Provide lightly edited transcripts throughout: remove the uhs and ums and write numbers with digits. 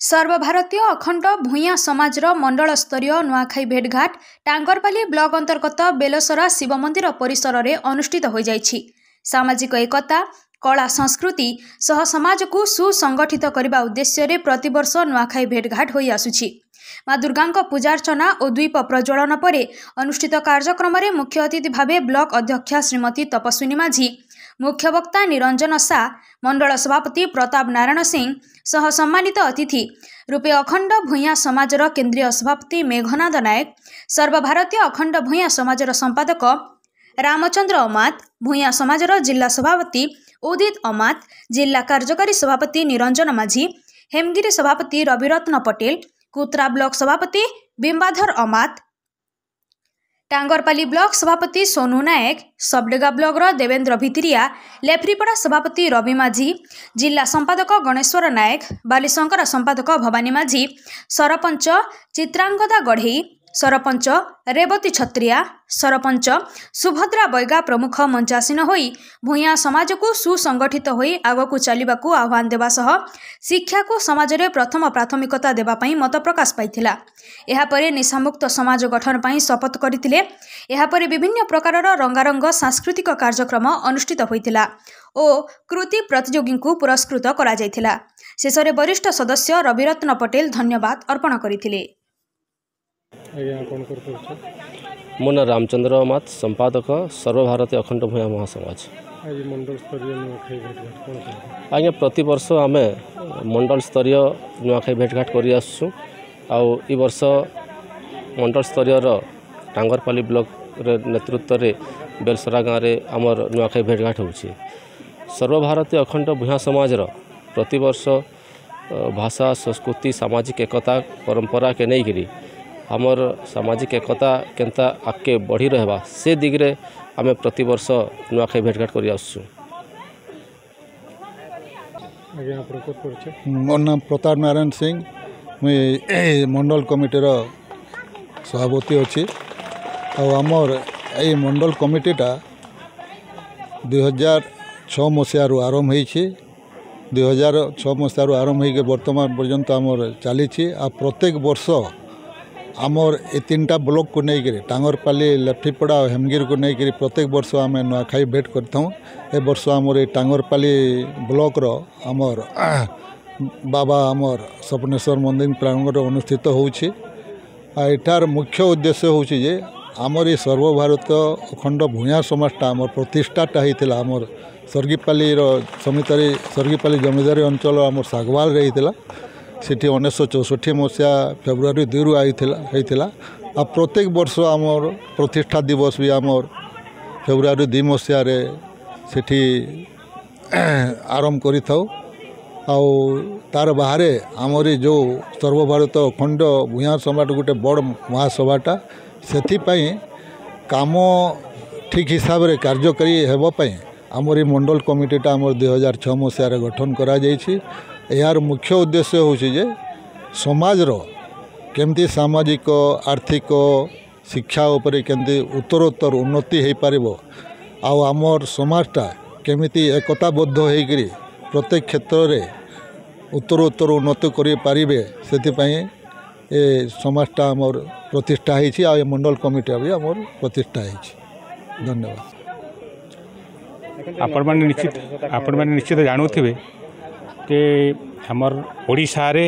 सर्वभारतीय अखंड भूया समाजर मंडल स्तरीय नुआखाई भेटघाट टांगरपाली ब्लॉक अंतर्गत बेलसरा शिव मंदिर परिसर में अनुष्ठित हो जाइछि। सामाजिक एकता कला संस्कृति सह समाज को सुसंगठित करने उद्देश्य प्रतिवर्ष नुआखाई भेटघाट हो आसुछि। माँ दुर्गा पूजार्चना और द्वीप प्रज्वलन पर अनुष्ठित कार्यक्रम में मुख्य अतिथि भाव ब्लॉक अध्यक्षा श्रीमती तपस्विनी माझी, मुख्य वक्ता निरंजन शाह, मंडल सभापति प्रताप नारायण सिंह सह सम्मानित अतिथि रूपे अखंड भूया समाजर केन्द्रीय सभापति मेघनाद नायक, सर्वभारतीय अखंड भूया समाजर संपादक रामचंद्र अमात, भूया समाजर जिला सभापति उदित अमात, जिला कार्यकारी सभापति निरंजन माझी, हेमगिरी सभापति रविरत्न पटेल, कुत्रा ब्लॉक सभापति बिंबाधर अमात, टांगरपाली ब्लॉक सभापति सोनू नायक, सबडेगा ब्लॉक देवेंद्र भितिरिया, लेफ्रीपड़ा सभापति रवि माझी, जिला संपादक गणेश्वर नायक, बालीशंकर संपादक भवानी माझी, सरपंच चित्रांगदा गढ़ई, सरपंच रेवती छत्रिया, सरपंच सुभद्रा बैगा प्रमुख मंचासीन होई भूया समाज को सुसंगठित होई आगकू चलिबाकू आह्वान देवा सह शिक्षा को समाज रे प्रथम प्राथमिकता देबा पई मत प्रकाश पाइथिला। एहा परे निशामुक्त समाज गठन पई शपथ करथिले। एहा परे विभिन्न प्रकारर रंगारंग सांस्कृतिक कार्यक्रम अनुष्ठित होइथिला ओ कृति प्रतियोगी को पुरस्कृत करा जायथिला। शेषरे वरिष्ठ सदस्य रविरत्न पटेल धन्यवाद अर्पण करथिले। मो ना रामचंद्र अमात, संपादक सर्वभारतीय अखंड भूया महासमाज। आज्ञा प्रति वर्ष आम मंडल स्तरीय नुआखाई भेटघाट कर वर्ष मंडल स्तरीय टांगरपाली ब्लॉक नेतृत्व रे बेलसरा गाँव में आमर नुआखाई भेटघाट हो। सर्वभारतीय अखंड भूया समाज प्रति वर्ष भाषा संस्कृति सामाजिक एकता परंपरा के नहीं गिरी हमर सामाजिक एकता केनता आगे बढ़ी रहबा से दिगरे आम प्रति वर्ष नुआखाई भेटघाट कर मोर नाम प्रताप नारायण सिंह, मुई मंडल कमिटीर सभापति अच्छी। आमर ये मंडल कमिटीटा 2006 मसीह आरंभ होइछि। 2006 मसीह आरंभ होकर वर्तमान पर्यंत आमर चली। प्रत्येक वर्ष आमर ए 3टा ब्लॉक को लेकर टांगरपाली लेफ्टीपड़ा और हेमगिरी को लेकर प्रत्येक वर्ष आम नुआखाई भेट करथूँ। ए वर्ष आमर ये टांगरपाली ब्लॉक आमर बाबा आमर सपनेश्वर मंदिर प्रांगण अनुष्ठित होउछि। एटार मुख्य उद्देश्य होउछि जे आमर ये सर्वभारत अखंड भूया समाजटा आमर प्रतिष्ठाटा होइतिला। आमर सर्गीपाली समिति सर्गीपाली जमीदारी अंचल आमर सागवाल रे होइतिला। सेठी 1964 मसीहा फेब्रुआरी 2 होइतिला। आ प्रत्येक वर्ष आमर प्रतिष्ठा दिवस भी आमर फेब्रुआरी 2 मसीह रे सेठी आरंभ करिथाउ। आउ तार बाहरे आमर जो सर्वभारत अखंड भूया समाज गोटे बड़ महासभाटा सेथिपाई काम ठीक हिसाब रे कार्यकारी हेबापई आमर ये मंडल कमिटीटा आमर 2006 मसीह रे गठन करा जायछि। यार मुख्य उद्देश्य होछि जे समाजर केमती सामाजिक आर्थिक शिक्षा उपरे केमती उत्तरोत्तर उन्नति हो पारिबो आउ आमर समाजटा केमिति एकताबद्ध होइकरी प्रत्येक क्षेत्र रे उत्तरोत्तर उन्नति करि पारिबे सेतिपई ए समाजटा आमर प्रतिष्ठा होइछि। आ मंडल कमिटी भी आमर प्रतिष्ठा होइछि। धन्यवाद। आपण माने निश्चित जानूथिबे कि आमर ओडिशा रे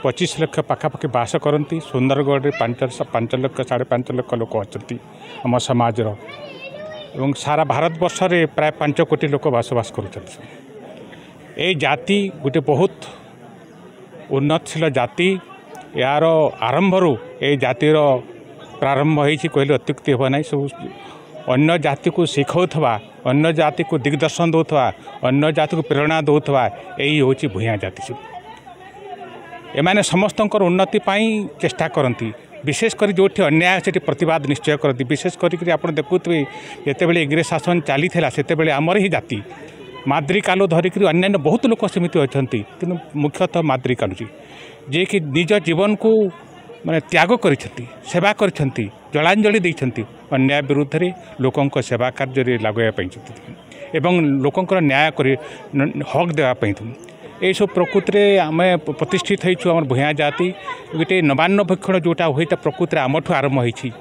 25 लाख पाखापाखि बास करती। सुंदरगढ़ 5 लाख 5.5 लाख लोक अच्छा आम समाज एवं सारा भारत वर्ष रे प्राय 5 कोटी लोक बसवास कर जाति गोटे बहुत उन्नतशील जाति। यार आरंभ ये जातिर प्रारंभ होती कहले अत्युक्ति हे ना। सब अन्य जाति को शिखौथवा, अन्य जाति को दिग्दर्शन दौथवा, अन्य जाति को प्रेरणा दौथवा यही हूँ भूया जाति। सब एमाने समस्तंकर उन्नति पाई चेष्टा करती। विशेषकर जो अन्याय से प्रतिवाद निश्चय करती। विशेषकर आप देखुए जितेबाला इंग्रेज शासन चली से आमर ही जाति माद्रिकालु धरिक अन्य बहुत लोक सेमती अच्छा कि मुख्यतः माद्रिकालु जी कि निज जीवन को माने त्याग कर सेवा कर जलांजलि देइछन्ति अन्याय विरुद्ध रे लोकंक सेवा कार्य रे लागया एवं लोकंकर न्याय कर हक देवा ये सब प्रकृति में आम प्रतिष्ठित होइछु आम भूया जाति गोटे नवान्न भक्षण जोटा होता प्रकृति आमठू आरंभ होती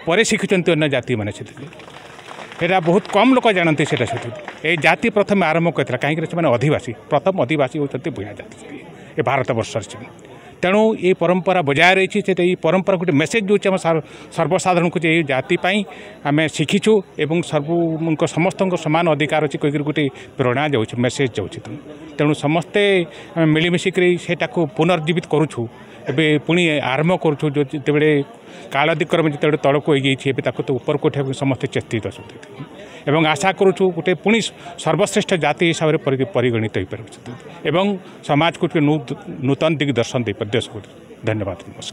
पर शिखुंट अन्य जाति मैंने से बहुत कम लोक जानते ये जाति प्रथम आरंभ करता कहीं आदिवासी प्रथम आदिवासी होती भूया जाति ये भारत वर्ष तेणु ये परंपरा बजाय रही है परंपरा गोटे मेसेज जो सर्वसाधारण को ये जाति आम शिखीचु एवं समस्त सामान अधिकार अच्छी कहीकि गोटे प्रेरणा जाऊँ मेसेज जाऊँ तेणु समस्ते मिलमिशिक सेटा पुनर्जीवित करुछु एबे पुणी आरंभ करुछु जो जिते कालादिक्रम जिते तलक हो गई तो ऊपर को उठा समस्ते चेष्टित असुते एवं आशा करुछु गोटे पुणी सर्वश्रेष्ठ जाति हिसाब से परिगणित हो पार एवं समाज को नूतन दिग्दर्शन दे देश को धन्यवाद नमस्कार।